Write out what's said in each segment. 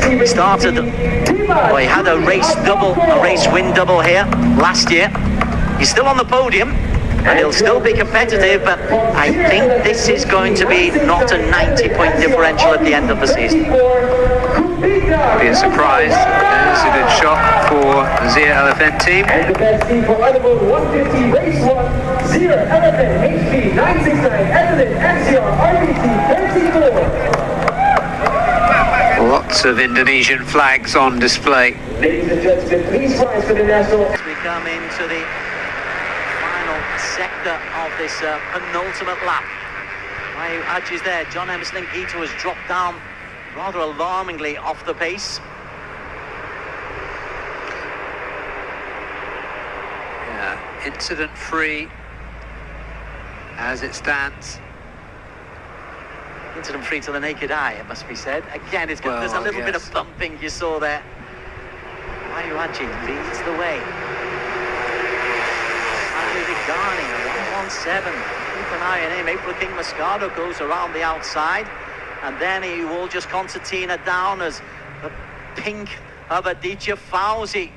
He started, well, he had a race win double here last year. He's still on the podium, and he'll still be competitive, but I think this is going to be not a 90-point differential at the end of the season. Be a surprise. It's a good shot for the Zia LFN team. And the best team for Underbone 150 race 1, Zia LFN HP 969, Evelyn MCR RBC 34. Lots of Indonesian flags on display. Ladies and gentlemen, please rise for the national. As we come into the final sector of this penultimate lap. Aji's there. John Emerson Ngito has dropped down rather alarmingly off the pace. Yeah, incident free as it stands. Incident free to the naked eye, it must be said. Again, there's a little bit of bumping you saw there. Aji leads the way. Aji Vigani, 117. Keep an eye on him. April King Moscato goes around the outside. And then he will just concertina down as the pink of Aditya Fauzi.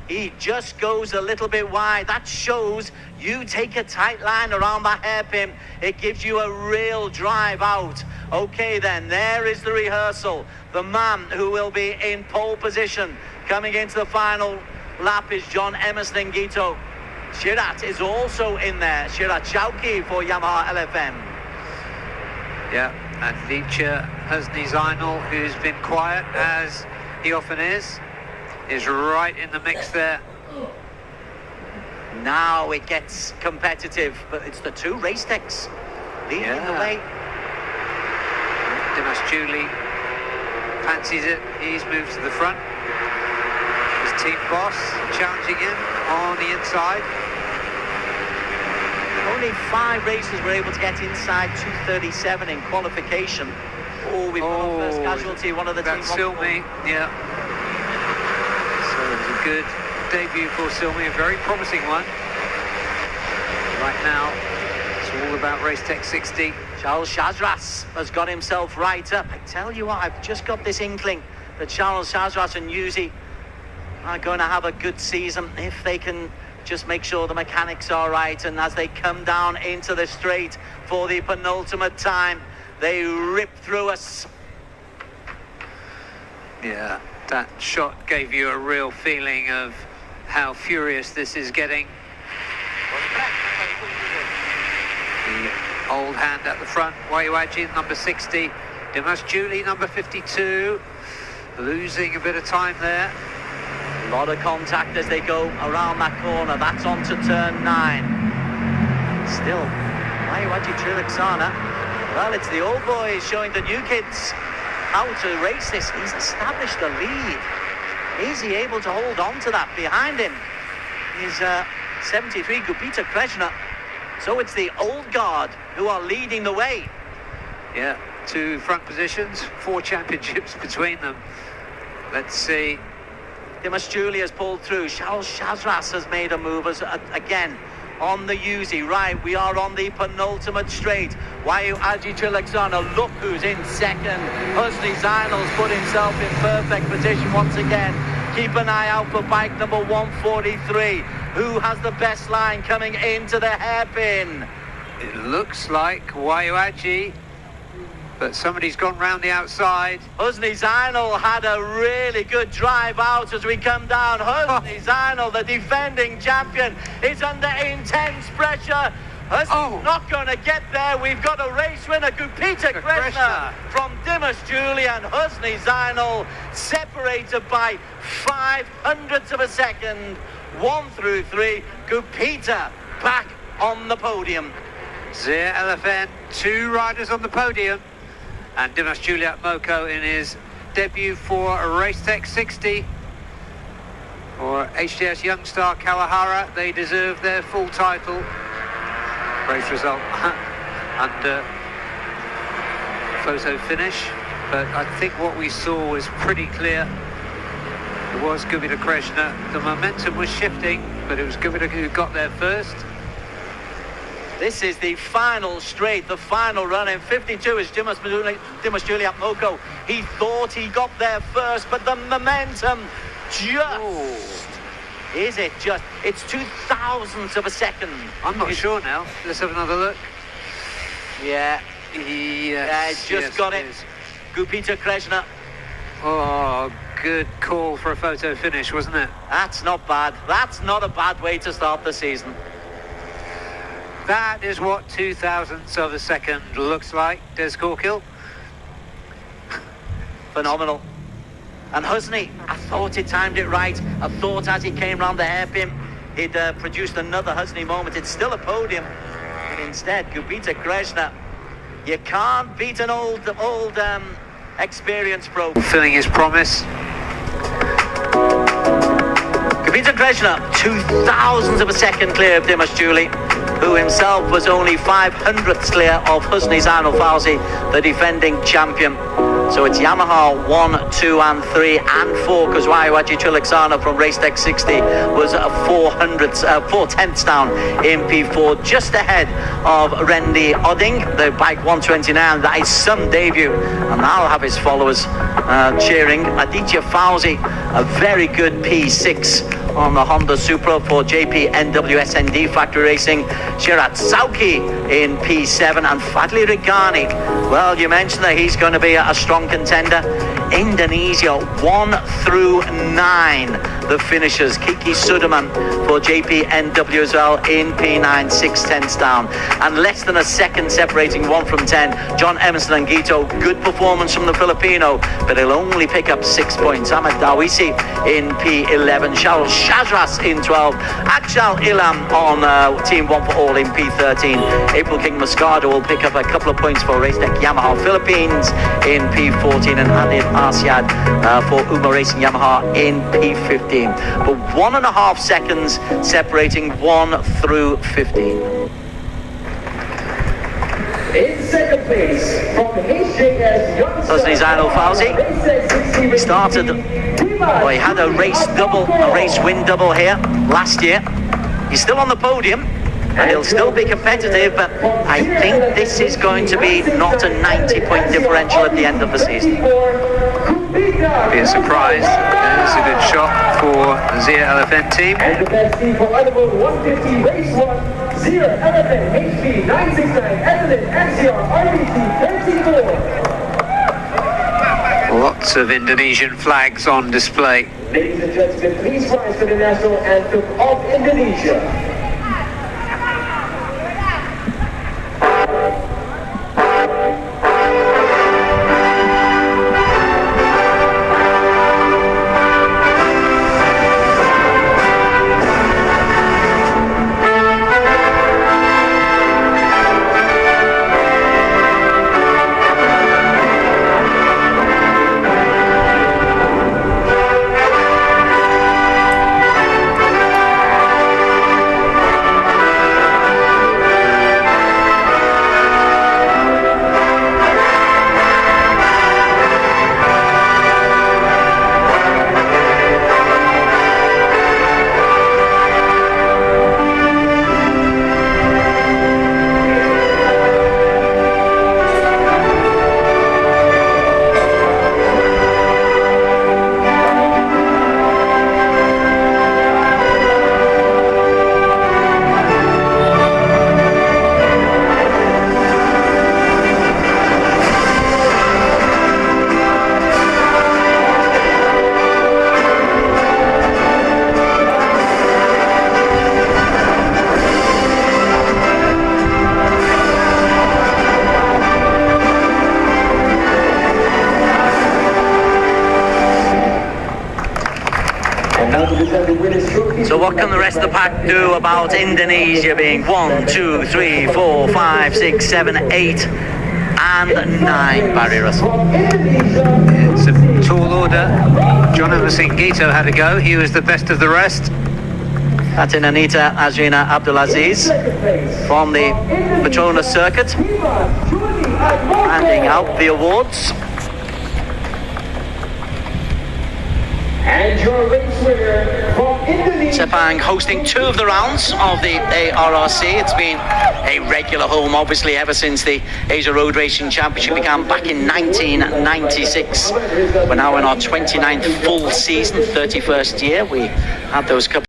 He just goes a little bit wide. That shows you take a tight line around that hairpin. It gives you a real drive out. Okay then, there is the rehearsal. The man who will be in pole position coming into the final lap is John Emerson Ngito. Shirat is also in there. Shirat Chowki for Yamaha LFM. Yeah. And Aditya Zainal, who's been quiet as he often is right in the mix there. Now it gets competitive, but it's the two race techs leading the way. Dimas Julie fancies it. He's moved to the front. His team boss challenging him on the inside. Only 5 racers were able to get inside 2:37 in qualification. Oh, we've got our first casualty, one of the team. That's Silmi, yeah. So it was a good debut for Silmi, a very promising one. Right now, it's all about Race Tech 60. Charles Chazras has got himself right up. I tell you what, I've just got this inkling that Charles Chazras and Yuzi are going to have a good season if they can just make sure the mechanics are right, and as they come down into the straight for the penultimate time, they rip through us. Yeah, that shot gave you a real feeling of how furious this is getting. The old hand at the front, Wayuaji, number 60. Dimas Julie, number 52. Losing a bit of time there. A lot of contact as they go around that corner. That's on to turn 9. Still, Wayuaji Trilaksana. Well, it's the old boys showing the new kids how to race this. He's established a lead. Is he able to hold on to that? Behind him is 73 Gupita Krishna. So it's the old guard who are leading the way. Yeah, 2 front positions, 4 championships between them. Let's see. Dimas Julie has pulled through. Charles Chazras has made a move again on the Uzi. Right, we are on the penultimate straight. Wayuaji Trilaksana, look who's in second. Husni Zainal's put himself in perfect position once again. Keep an eye out for bike number 143. Who has the best line coming into the hairpin? It looks like Wayuaji, but somebody's gone round the outside. Husni Zainal had a really good drive out as we come down. Husni Zainal, the defending champion, is under intense pressure. Husni's not going to get there. We've got a race winner, Gupita Krishna from Dimas Julie, and Husni Zainal separated by 0.05 of a second. 1 through 3, Gupita back on the podium. Zia LFN, 2 riders on the podium. And Dimas Juliet Moko in his debut for a Race Tech 60. Or HTS Youngstar Kawahara, they deserve their full title. Race result under photo finish. But I think what we saw was pretty clear. It was Gupita Krishna. The momentum was shifting, but it was Gupita who got there first. This is the final straight, the final run. In 52 is Dimas Juliet Moko. He thought he got there first, but the momentum just... Is it just? It's 0.02 of a second. I'm not sure now. Let's have another look. Yeah. Yes. Just got it. Gupita Krishna. Oh, good call for a photo finish, wasn't it? That's not bad. That's not a bad way to start the season. That is what 0.02 of a second looks like, Des Corkill. Phenomenal. And Husney, I thought he timed it right. I thought as he came round the hairpin, he'd produced another Husney moment. It's still a podium. But instead, Gupita Krishna, you can't beat an old experienced pro. Fulfilling his promise. Gupita Krishna, 0.02 of a second clear of Dimas Julie, who himself was only 0.05 clear of Husney Zainul Fawzi, the defending champion. So it's Yamaha 1, 2 and 3 and 4, because Waiwaji Chuliksana from Race Tech 60 was 4/10 down in P4, just ahead of Randy Odding, the bike 129. That is some debut, and I'll have his followers cheering. Aditya Fauzi, a very good P6 on the Honda Supra for JP NWSND Factory Racing. Shirat Sauki in P7, and Fadli Regani, well, you mentioned that he's going to be a strong contender. Indonesia 1 through 9, the finishers. Kiki Sudirman for JP NW as well in P9, 6/10 down, and less than a second separating 1 from 10. John Emerson and Gito, good performance from the Filipino, but he'll only pick up 6 points. Ahmed Dawisi in P11, Charles Shazras in 12, Akshal Ilam on Team 1 for All in P13. April King Moscado will pick up a couple of points for Race Tech Yamaha Philippines in P14, and Hanif Asiad for Uma Racing Yamaha in P15. But 1.5 seconds separating 1 through 15. In second place from HJS Husney Zainul Fawzi. He started, well, he had a race win double here last year. He's still on the podium, and he'll still be competitive, but I think this is going to be not a 90-point differential at the end of the season. Be a surprise. It's a good shot for the Zia Elephant team. And the best team for Underbone 150 race 1, Zia Elephant HP 969, Evelyn MCR RBC 34. Lots of Indonesian flags on display. Ladies and gentlemen, please rise for the national anthem of Indonesia. So what can the rest of the pack do about Indonesia being 1, 2, 3, 4, 5, 6, 7, 8 and 9, Barry Russell? It's a tall order. John Emerson Gito had a go. He was the best of the rest. That's in Anita Azrina Abdulaziz from the Petronas circuit, handing out the awards. And your race winner from Indonesia. Sepang hosting 2 of the rounds of the ARRC. It's been a regular home, obviously, ever since the Asia Road Racing Championship began back in 1996. We're now in our 29th full season, 31st year. We had those couple